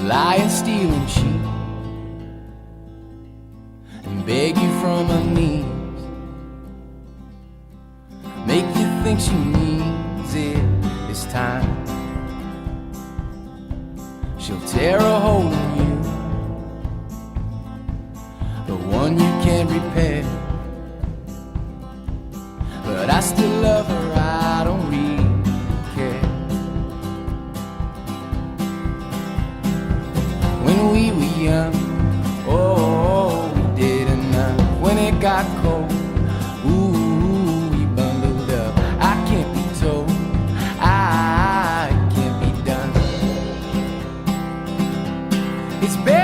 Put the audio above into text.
lie and steal and cheat and beg you from her knees, make you think she needs it this time. She'll tear a hole in you, the one you can't repair. But I still love her, I don't really care. When we were young, oh, we did enough. When it got cold, ooh, we bundled up. I can't be told, I can't be done. It's better